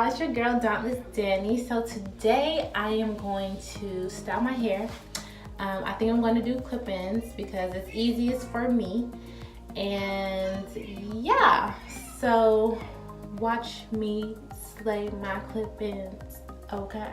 y'all, it's your girl Dauntless Danny. So today I am going to style my hair. I think I'm going to do clip-ins because it's easiest for me. And yeah, so watch me slay my clip-ins, okay?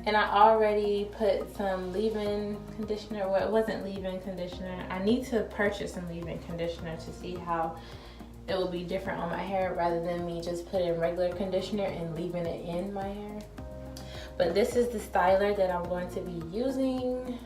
And I already put some leave-in conditioner. Well, it wasn't leave-in conditioner. I need to purchase some leave-in conditioner to see how it will be different on my hair rather than me just putting regular conditioner and leaving it in my hair. But this is the styler that I'm going to be using.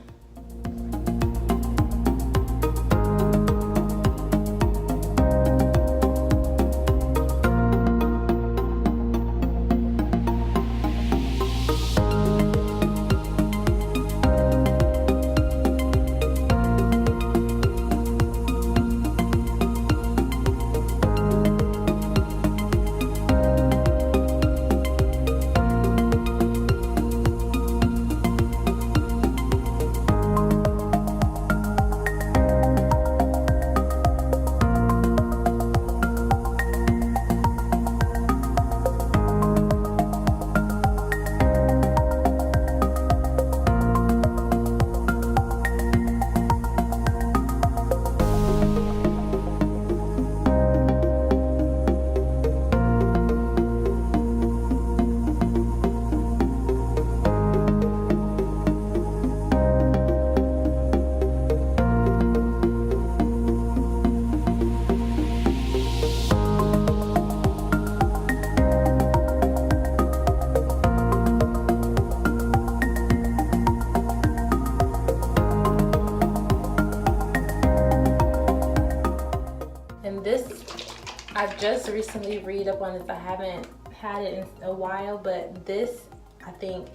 I just recently read up on this. I haven't had it in a while, but this, I think,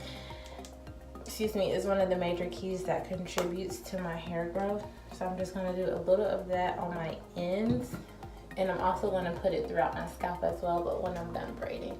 excuse me, is one of the major keys that contributes to my hair growth. So I'm just gonna do a little of that on my ends, and I'm also gonna put it throughout my scalp as well, but when I'm done braiding.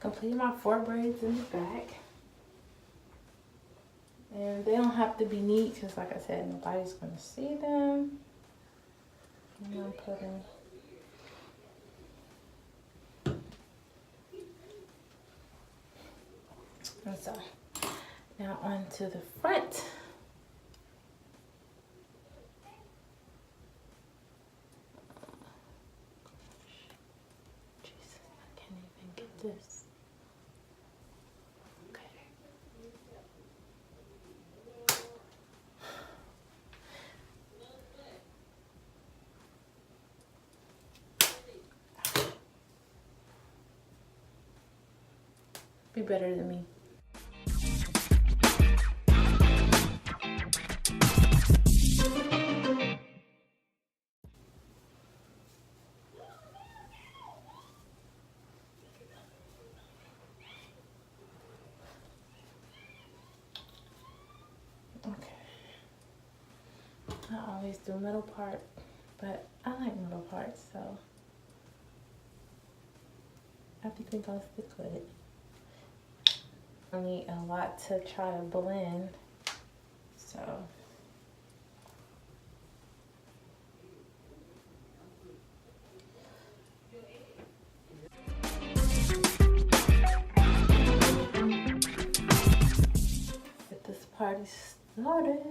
Completed my 4 braids in the back, and they don't have to be neat because, like I said, nobody's gonna see them. And I'm putting and so now onto the front. this? Okay. Be better than me. Okay. I always do middle part, but I like middle parts, so I think we're gonna stick with it. I need a lot to try to blend, so. Get this party started.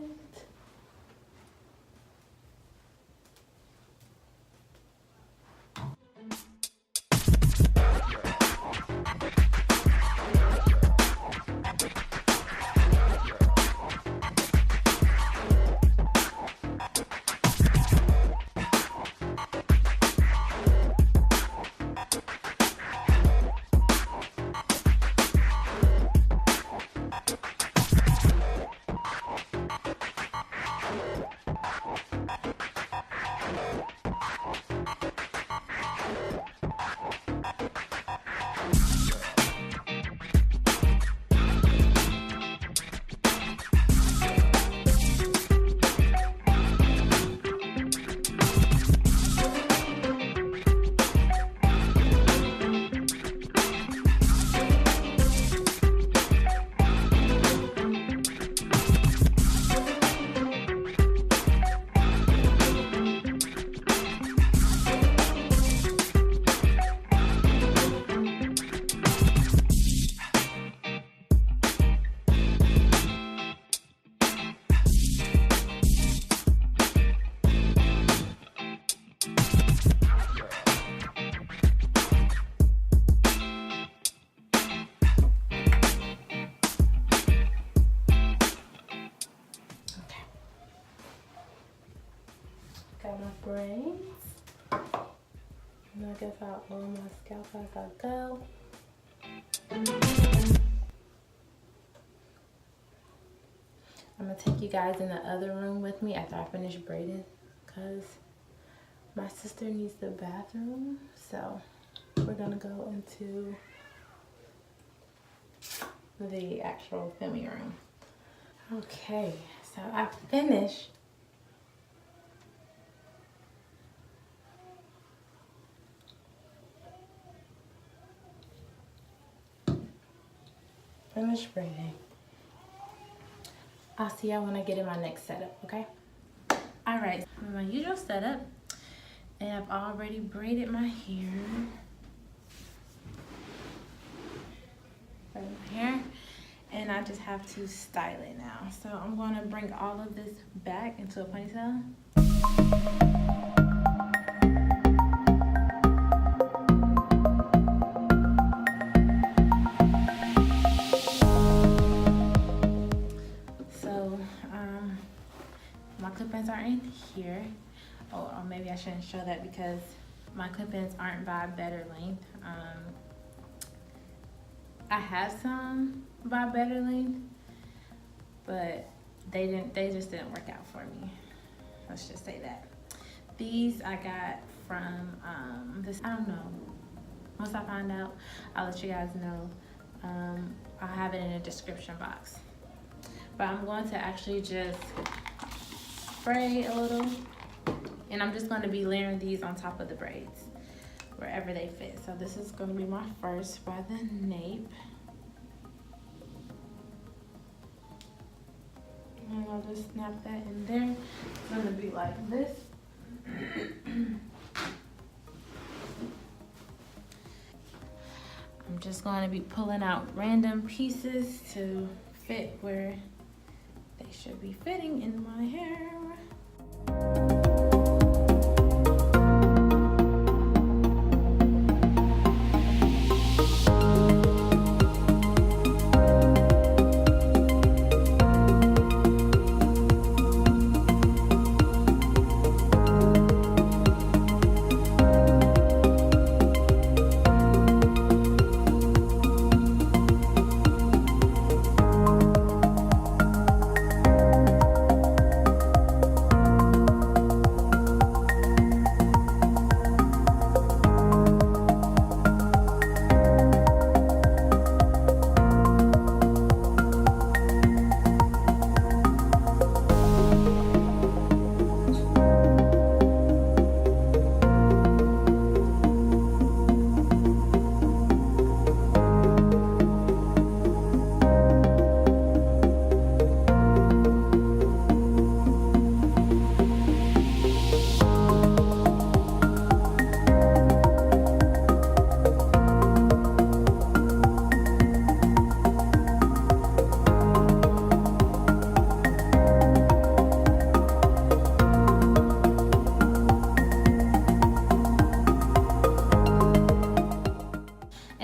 Got my braids. And I guess I'll oil my scalp as I go. I'm gonna take you guys in the other room with me after I finish braiding, because my sister needs the bathroom. So we're gonna go into the actual filming room. Okay, so I finished braiding. I'll see y'all when I get in my next setup, okay? All right, my usual setup, and I've already braided my hair. And I just have to style it now. So I'm gonna bring all of this back into a ponytail. My clip-ins are in here. Oh, or maybe I shouldn't show that because my clip-ins aren't by Better Length. I have some by Better Length, but they just didn't work out for me. Let's just say that. These I got from this, I don't know. Once I find out, I'll let you guys know. I'll have it in the description box. But I'm going to actually just spray a little, and I'm just going to be layering these on top of the braids wherever they fit. So this is going to be my first by the nape, and I'll just snap that in there. It's going to be like this. I'm just going to be pulling out random pieces to fit where they should be fitting in my hair.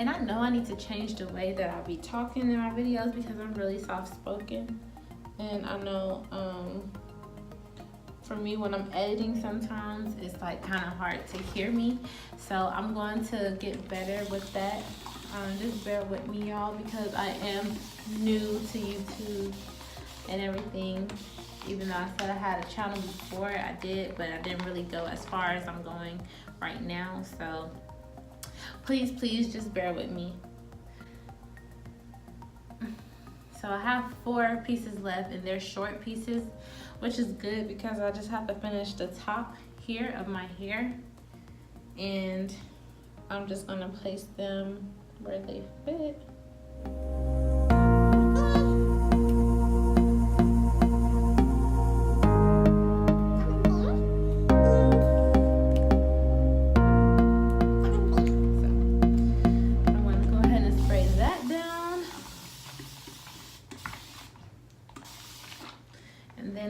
And I know I need to change the way that I be talking in my videos because I'm really soft-spoken. And I know for me, when I'm editing sometimes, it's like kind of hard to hear me. So I'm going to get better with that. Just bear with me, y'all, because I am new to YouTube and everything. Even though I said I had a channel before, I did, but I didn't really go as far as I'm going right now. So please just bear with me. So I have 4 pieces left, and they're short pieces, which is good because I just have to finish the top here of my hair. And I'm just gonna place them where they fit.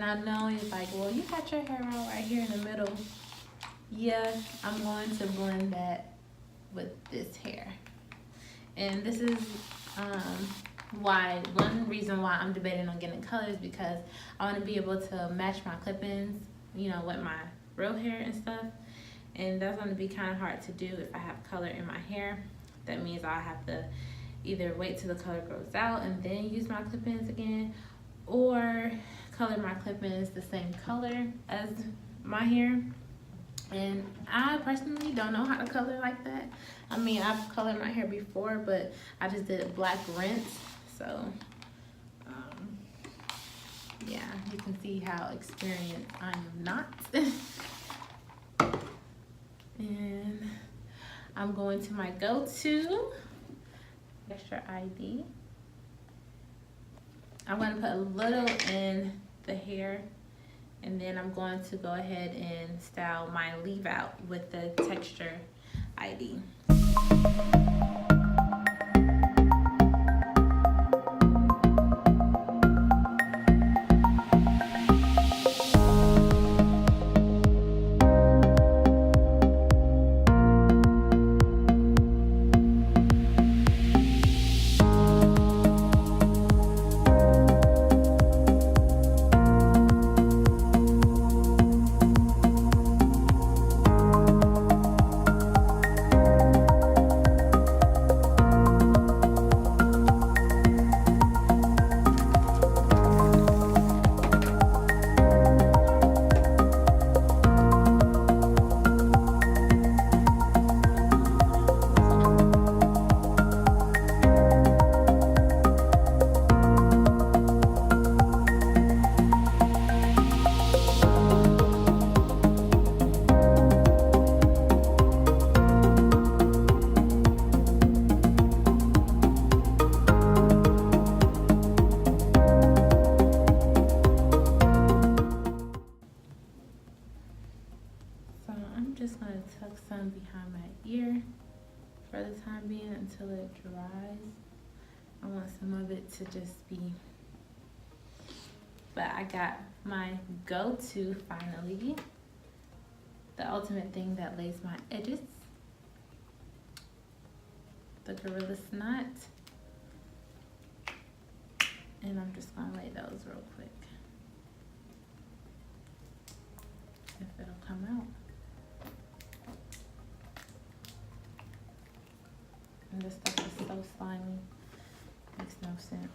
I know you're like, well, you got your hair out right here in the middle. Yeah, I'm going to blend that with this hair. And this is one reason why I'm debating on getting colors, because I want to be able to match my clip-ins, you know, with my real hair and stuff. And that's going to be kind of hard to do if I have color in my hair. That means I'll have to either wait till the color grows out and then use my clip-ins again, or color my clip-ins the same color as my hair. And I personally don't know how to color like that. I mean, I've colored my hair before, but I just did a black rinse. So yeah, you can see how experienced I am not. And I'm going to my go-to extra ID. I'm going to put a little in the hair, and then I'm going to go ahead and style my leave out with the texture ID. Tuck some behind my ear for the time being until it dries. I want some of it to just be, but I got my go-to finally, the ultimate thing that lays my edges, the Gorila Snot. And I'm just gonna lay those real quick, if it'll come out. And this stuff is so slimy, makes no sense.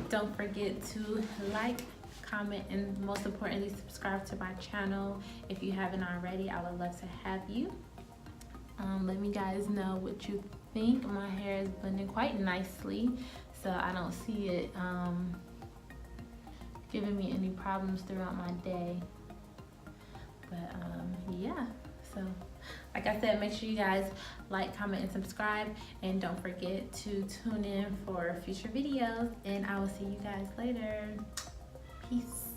Don't forget to like, comment, and most importantly, subscribe to my channel if you haven't already. I would love to have you. Let me guys know what you think my hair is blending quite nicely, so I don't see it giving me any problems throughout my day. But yeah, so like I said, make sure you guys like, comment, and subscribe, and don't forget to tune in for future videos, and I will see you guys later. Peace.